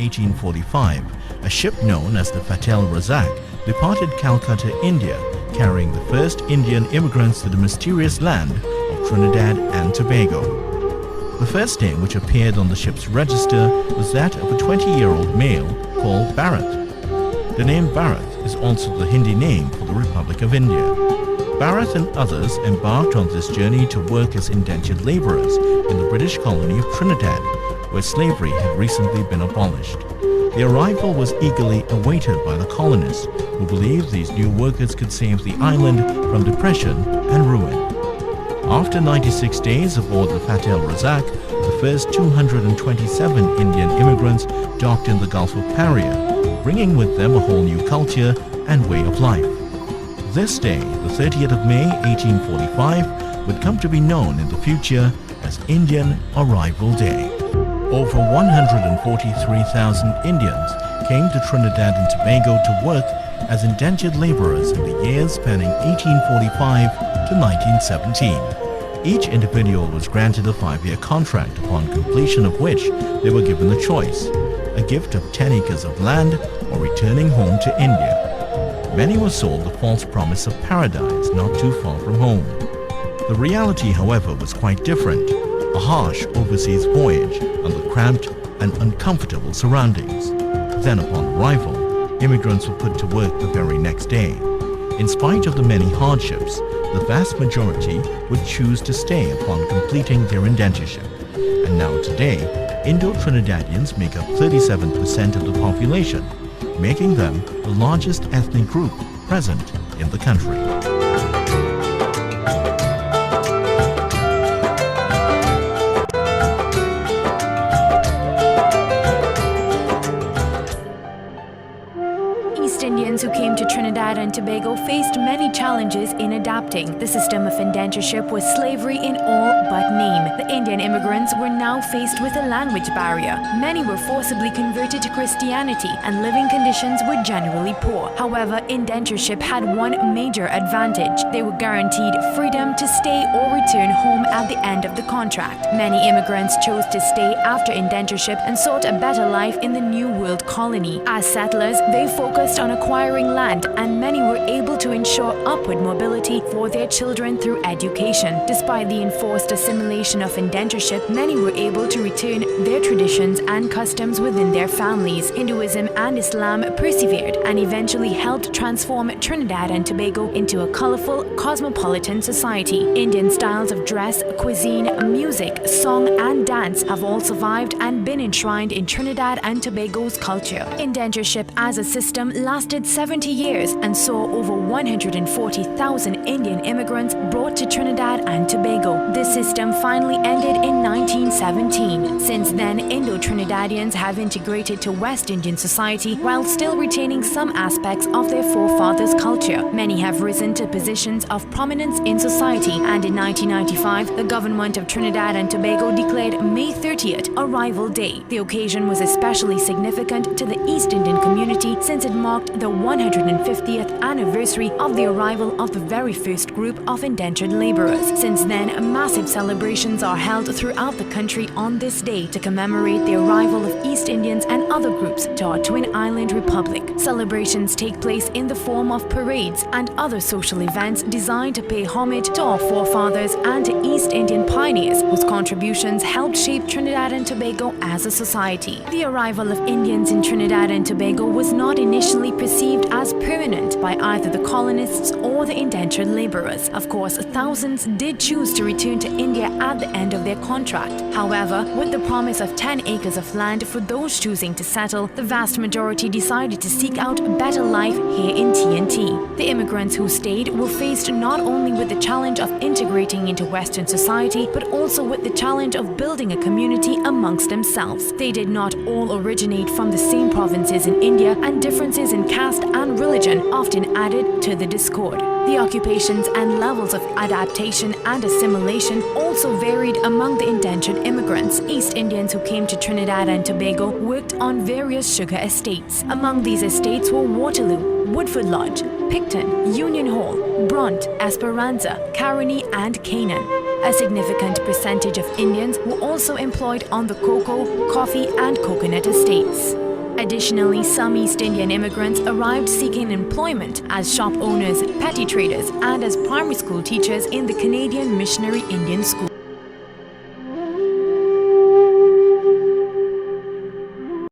1845, a ship known as the Fatal Razak departed Calcutta, India, carrying the first Indian immigrants to the mysterious land of Trinidad and Tobago. The first name which appeared on the ship's register was that of a 20-year-old male called Bharat. The name Bharat is also the Hindi name for the Republic of India. Bharat and others embarked on this journey to work as indentured laborers in the British colony of Trinidad, where slavery had recently been abolished. Their arrival was eagerly awaited by the colonists, who believed these new workers could save the island from depression and ruin. After 96 days aboard the Fatal Razak, the first 227 Indian immigrants docked in the Gulf of Paria, bringing with them a whole new culture and way of life. This day, the 30th of May 1845, would come to be known in the future as Indian Arrival Day. Over 143,000 Indians came to Trinidad and Tobago to work as indentured laborers in the years spanning 1845 to 1917. Each individual was granted a 5-year contract, upon completion of which they were given a choice: a gift of 10 acres of land or returning home to India. Many were sold the false promise of paradise not too far from home. The reality, however, was quite different: a harsh overseas voyage under cramped and uncomfortable surroundings. Then, upon arrival, immigrants were put to work the very next day. In spite of the many hardships, the vast majority would choose to stay upon completing their indentureship. And now today, Indo-Trinidadians make up 37% of the population, making them the largest ethnic group present in the country. East Indians who came to Trinidad and Tobago faced many challenges in adapting. The system of indentureship was slavery in all but name. The Indian immigrants were now faced with a language barrier. Many were forcibly converted to Christianity, and living conditions were generally poor. However, indentureship had one major advantage: they were guaranteed freedom to stay or return home at the end of the contract. Many immigrants chose to stay after indentureship and sought a better life in the New World colony. As settlers, they focused on acquiring land, and many were able to ensure upward mobility for their children through education. Despite the enforced assimilation of indentureship, many were able to retain their traditions and customs within their families. Hinduism and Islam persevered and eventually helped transform Trinidad and Tobago into a colorful, cosmopolitan society. Indian styles of dress, cuisine, music, song, and dance have all survived and been enshrined in Trinidad and Tobago's culture. Indentureship as a system lasted 70 years and saw over 140,000 Indian immigrants brought to Trinidad and Tobago. This system finally ended in 1917. Since then, Indo-Trinidadians have integrated to West Indian society while still retaining some aspects of their forefathers' culture. Many have risen to positions of prominence in society, and in 1995, the government of Trinidad and Tobago declared May 30th Arrival Day. The occasion was especially significant to the East Indian community since it marked the 150th anniversary of the arrival of the very first group of indentured laborers. Since then, massive celebrations are held throughout the country on this day to commemorate the arrival of East Indians and other groups to our Twin Island Republic. Celebrations take place in the form of parades and other social events designed to pay homage to our forefathers and to East Indian pioneers whose contributions helped shape Trinidad and Tobago as a society. The arrival of Indians in Trinidad and Tobago was not initially perceived as permanent by either the colonists or the indentured laborers. Of course, thousands did choose to return to India at the end of their contract. However, with the promise of 10 acres of land for those choosing to settle, the vast majority decided to seek out a better life here in TNT. The immigrants who stayed were faced not only with the challenge of integrating into Western society, but also with the challenge of building a community amongst themselves. They did not all originate from the same provinces in India, and differences in caste and religion often added to the discord. The occupations and levels of adaptation and assimilation also varied among the indentured immigrants. East Indians who came to Trinidad and Tobago worked on various sugar estates. Among these estates were Waterloo, Woodford Lodge, Picton, Union Hall, Bront, Esperanza, Caroni, and Canaan. A significant percentage of Indians were also employed on the cocoa, coffee, and coconut estates. Additionally, some East Indian immigrants arrived seeking employment as shop owners, petty traders, and as primary school teachers in the Canadian Missionary Indian School.